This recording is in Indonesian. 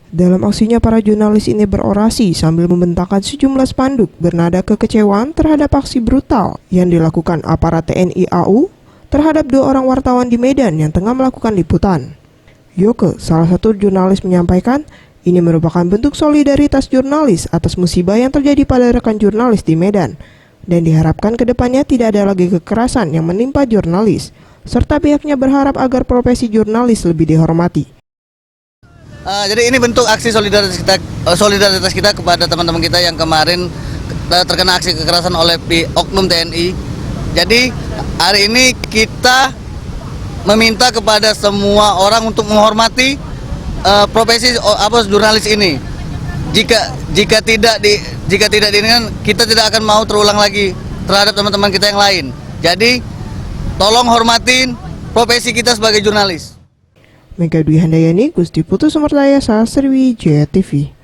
Dalam aksinya, para jurnalis ini berorasi sambil membentangkan sejumlah spanduk bernada kekecewaan terhadap aksi brutal yang dilakukan aparat TNI AU terhadap 2 orang wartawan di Medan yang tengah melakukan liputan. Yoke, salah satu jurnalis, menyampaikan ini merupakan bentuk solidaritas jurnalis atas musibah yang terjadi pada rekan jurnalis di Medan, dan diharapkan kedepannya tidak ada lagi kekerasan yang menimpa jurnalis, serta pihaknya berharap agar profesi jurnalis lebih dihormati. Jadi ini bentuk aksi solidaritas kita kepada teman-teman kita yang kemarin terkena aksi kekerasan oleh oknum TNI. Jadi hari ini kita meminta kepada semua orang untuk menghormati profesi jurnalis ini. Jika tidak diinginkan, kita tidak akan mau terulang lagi terhadap teman-teman kita yang lain. Jadi tolong hormatin profesi kita sebagai jurnalis. Mega Dwi Handayani, Gusti Putu Sumertaya, Sriwijaya TV.